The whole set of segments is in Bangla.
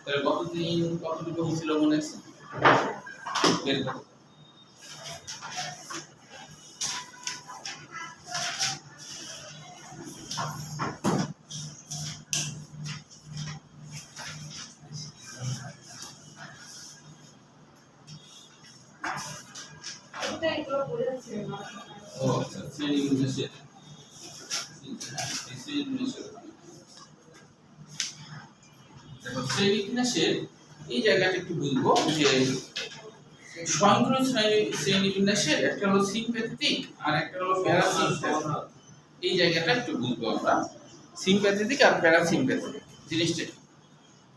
তাহলে কতদিন কতটুকু হয়েছিল মনে আছে? বের করো। ও আচ্ছা, শ্রেণীবিন্যাসের দেখো শ্রেণীবিন্যাসের এই জায়গাটা একটু বুঝবো যে স্বয়ংক্রিয় শ্রেণীবিন্যাসের একটা হলো সিম্প্যাথেটিক আর একটা হলো প্যারাসিম্প্যাথেটিক। এই জায়গাটা একটু বুঝবো আমরা, সিম্প্যাথেটিক আর প্যারাসিম্প্যাথেটিক জিনিসটা।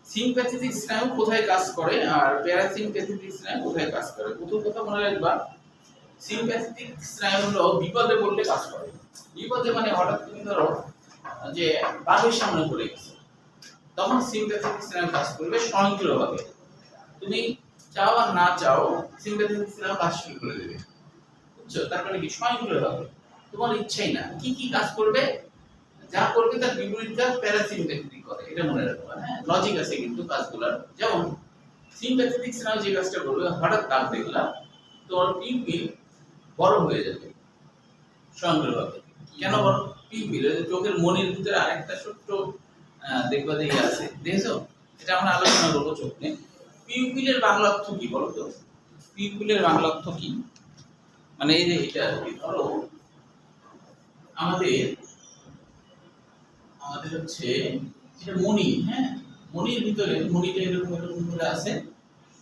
সিম্প্যাথেটিক স্নায়ু কোথায় কাজ করে আর প্যারাসিম্প্যাথেটিক স্নায়ু কোথায় কাজ করে? প্রথম কথা মনে রাখবা, সিম্প্যাথেটিক স্নায়ু হলো বিপদে পড়লে কাজ করে। বিপদে মানে হঠাৎ তুমি ধরো যে বাঘের সামনে পড়ে গেছে, তখন সিম্প্যাথেটিক স্নায়ু কাজ করবে স্বয়ংক্রিয়ভাবে। তুমি চাও আর না চাও সিম্প্যাথেটিক স্নায়ু কাজ শুরু করে দেবে, বুঝছো? তার মানে কি স্বয়ংক্রিয়ভাবে, তোমার ইচ্ছাই না। কি কি কাজ করবে? যা করবে তার বিপরীত কাজ প্যারাসিম্প্যাথেটিক করে, এটা মনে রাখবা। হ্যাঁ, লজিক আছে কিন্তু কাজগুলোর। যেমন সিম্প্যাথেটিক স্নায়ু যে কাজটা করবে, হঠাৎ দাগ দেখলাম, তোমার পিউপিল বড় হয়ে যাবে স্বয়ংক্রিয়ভাবে। কেন বড়? পিউপিল চোখের মনির ভিতরে আরেকটা ছোট্ট দেখবা দেখে আছে, দেখেছো? এটা আমরা আলোচনা করবো চোখ নিয়ে। পিউপিলের বাংলা অর্থ কি বলো তো? পিউপিলের বাংলা অর্থ কি? মানে এই যে এটা ধরো আমাদের আমাদের হচ্ছে এটা মনি, হ্যাঁ, মনির ভিতরে মনিটা এরকম এরকম করে আছে,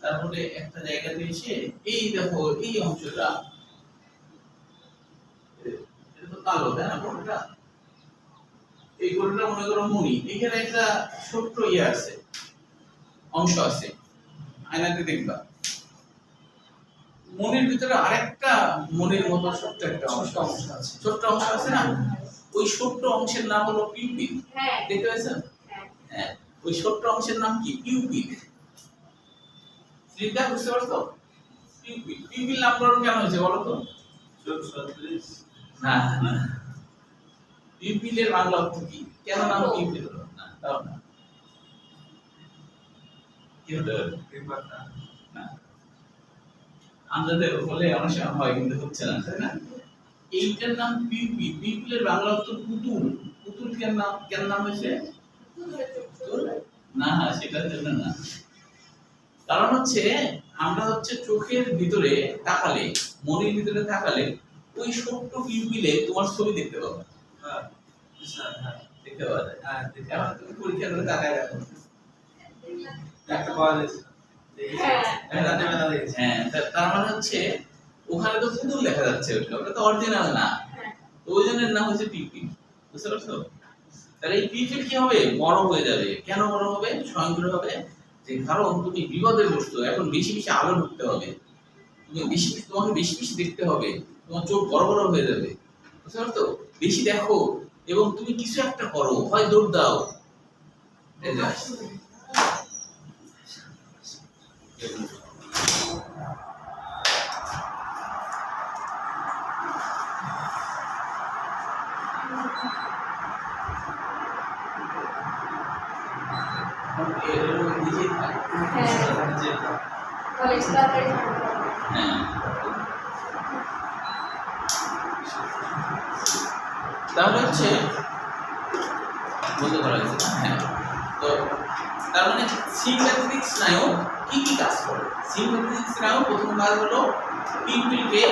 তারপরে একটা জায়গাতে এসে এই দেখো এই অংশটা, এটা তো কালো, তাই না? কোনটা এই কোনটা মনে করো মনি, এখানে একটা ছোট্ট ইয়ে আছে, অংশ আছে, আয়নাতে দেখবা মনির ভিতরে আরেকটা মনির মতো ছোট্ট একটা অংশ আছে, ছোট্ট অংশ আছে না? ওই ছোট্ট অংশের নাম হলো পিউপিল। দেখতে পাচ্ছেন? হ্যাঁ, ওই ছোট্ট অংশের নাম কি? পিউপিল। শ্রীদা বুঝতে পারছো? পিউপিল, পিউপিল নামকরণ কেন হয়েছে বলো তো? না না, পিউপিলের বাংলা অর্থ কি? কেন নাম পিউপিল হলো? না তাও না, কি হলো? না, আমাদের বলে অনেক সময় হয় কিন্তু হচ্ছে না, তাই না? এইটার নাম পিউপিল। পিউপিলের বাংলা অর্থ পুতুল। পুতুল কেন নাম হয়েছে? না, সেটার জন্য না। কারণ হচ্ছে আমরা হচ্ছে চোখের ভিতরে তাকালে, মনের ভিতরে তাকালে ওই ছোট্ট পিউপিলে তোমার ছবি দেখতে পাবে। হ্যাঁ, দেখতে পাওয়া যায়। এখন তুমি পরীক্ষা করে তাকায় দেখো, একটা পাওয়া যাচ্ছে। হ্যাঁ, তার মানে হচ্ছে ওখানে তো পুতুল দেখা যাচ্ছে, ওটা তো অরিজিনাল না, ওই জন্য নাম হচ্ছে পিউপিল। বুঝতে পারছো? তাহলে এই পিউপিল কি হবে? বড় হয়ে যাবে। কেন বড় হবে? স্বয়ংক্রিয়ভাবে। যে কারণ তুমি বিপদে পড়ছো, এখন বেশি বেশি আলো ঢুকতে হবে, তোমাকে বেশি বেশি দেখতে হবে, তোমার চোখ বড় বড় হয়ে যাবে। বুঝতে পারছো? বেশি দেখো এবং তুমি কিছু একটা করো, হয় দৌড় দাও। তাহলে হচ্ছে বলতে পারা যাচ্ছে, হ্যাঁ। তো তার মানে সিম্প্যাথেটিক স্নায়ু কি কি কাজ করে? সিম্প্যাথেটিক স্নায়ু প্রথম কাজ হলো পিউপিলকে